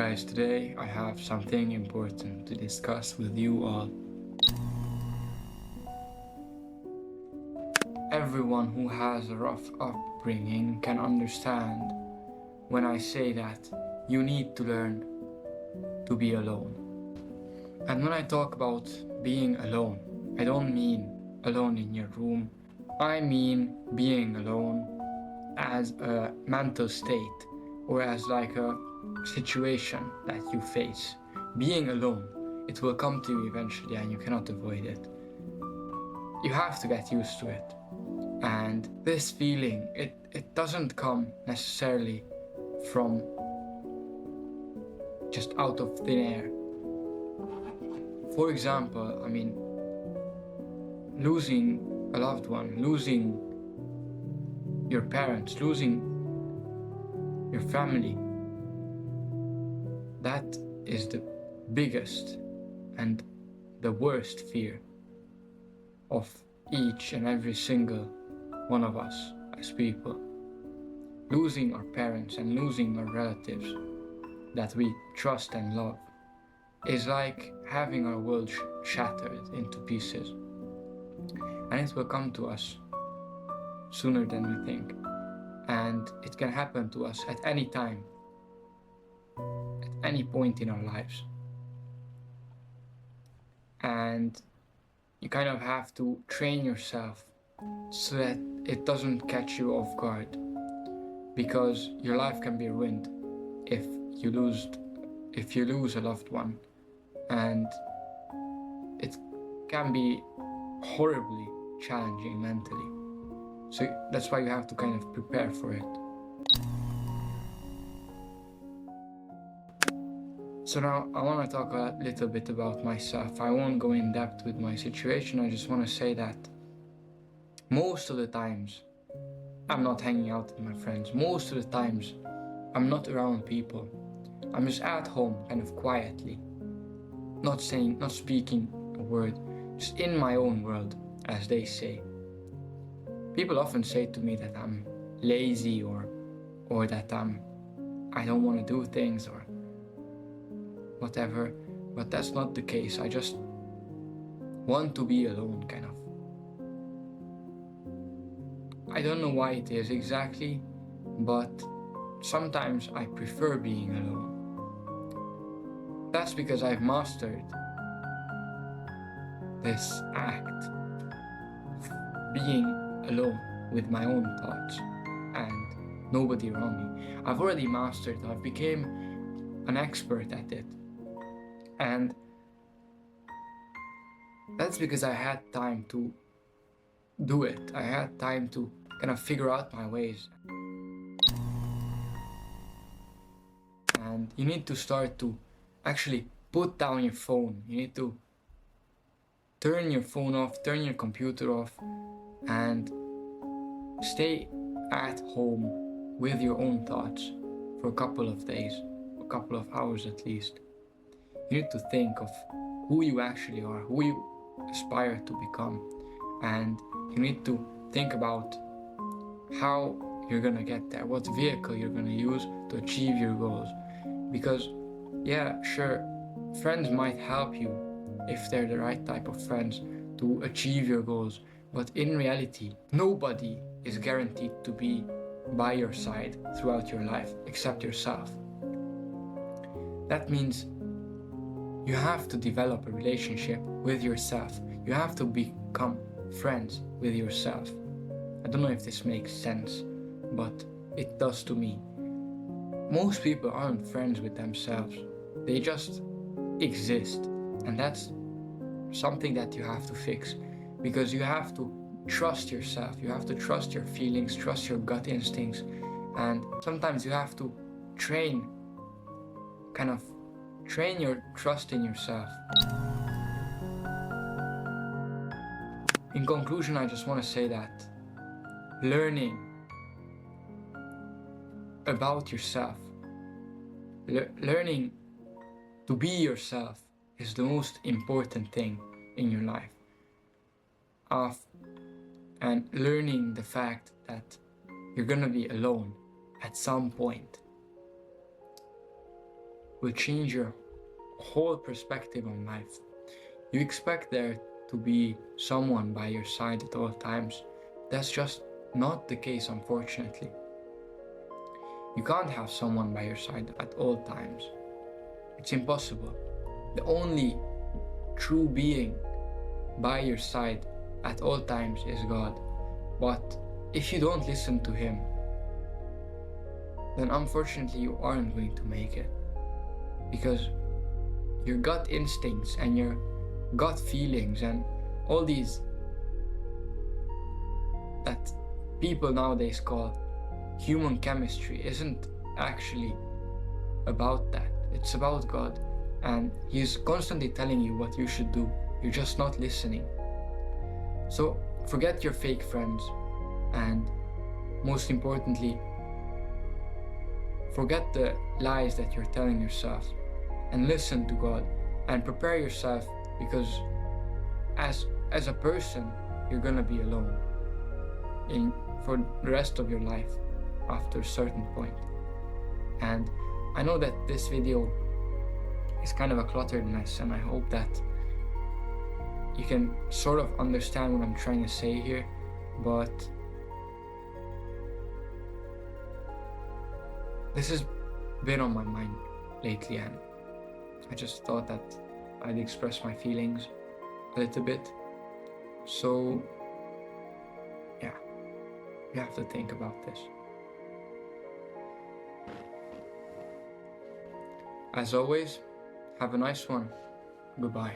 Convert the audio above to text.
Guys, today I have something important to discuss with you all. Everyone who has a rough upbringing can understand when I say that you need to learn to be alone. And when I talk about being alone, I don't mean alone in your room. I mean being alone as a mental state or as like a situation that you face. Being alone, it will come to you eventually and you cannot avoid it. You have to get used to it. And this feeling, it doesn't come necessarily from just out of thin air. For example, losing a loved one, losing your parents, losing your family, that is the biggest and the worst fear of each and every single one of us as people. Losing our parents and losing our relatives that we trust and love is like having our world shattered into pieces. And it will come to us sooner than we think. And it can happen to us at any time, at any point in our lives. And you kind of have to train yourself so that it doesn't catch you off guard, because your life can be ruined if you lose a loved one, and it can be horribly challenging mentally. So that's why you have to kind of prepare for it. So now I want to talk a little bit about myself. I won't go in depth with my situation. I just want to say that most of the times I'm not hanging out with my friends. Most of the times I'm not around people. I'm just at home, kind of quietly, not speaking a word, just in my own world, as they say. People often say to me that I'm lazy or that I don't want to do things or whatever, but that's not the case. I just want to be alone, kind of. I don't know why it is exactly, but sometimes I prefer being alone. That's because I've mastered this act of being alone with my own thoughts and nobody around me. I've already mastered it. I've become an expert at it. And that's because I had time to do it. I had time to kind of figure out my ways. And you need to start to actually put down your phone. You need to turn your phone off, turn your computer off, and stay at home with your own thoughts for a couple of days, a couple of hours at least. You need to think of who you actually are, who you aspire to become, and you need to think about how you're gonna get there, what vehicle you're gonna use to achieve your goals. Because yeah, sure, friends might help you if they're the right type of friends to achieve your goals, but in reality, nobody is guaranteed to be by your side throughout your life except yourself. That means you have to develop a relationship with yourself. You have to become friends with yourself. I don't know if this makes sense, but it does to me. Most people aren't friends with themselves. They just exist. And that's something that you have to fix, because you have to trust yourself. You have to trust your feelings, trust your gut instincts. And sometimes you have to train your trust in yourself. In conclusion, I just want to say that learning about yourself, learning to be yourself is the most important thing in your life. And learning the fact that you're gonna be alone at some point will change your whole perspective on life. You expect there to be someone by your side at all times. That's just not the case, unfortunately. You can't have someone by your side at all times. It's impossible. The only true being by your side at all times is God. But if you don't listen to Him, then unfortunately you aren't going to make it. Because your gut instincts and your gut feelings and all these that people nowadays call human chemistry isn't actually about that. It's about God, and He's constantly telling you what you should do. You're just not listening. So forget your fake friends, and most importantly, forget the lies that you're telling yourself, and listen to God and prepare yourself, because as a person you're gonna be alone for the rest of your life after a certain point. And I know that this video is kind of a cluttered mess, and I hope that you can sort of understand what I'm trying to say here, but this has been on my mind lately, and I just thought that I'd express my feelings a little bit. So yeah, you have to think about this. As always, have a nice one. Goodbye.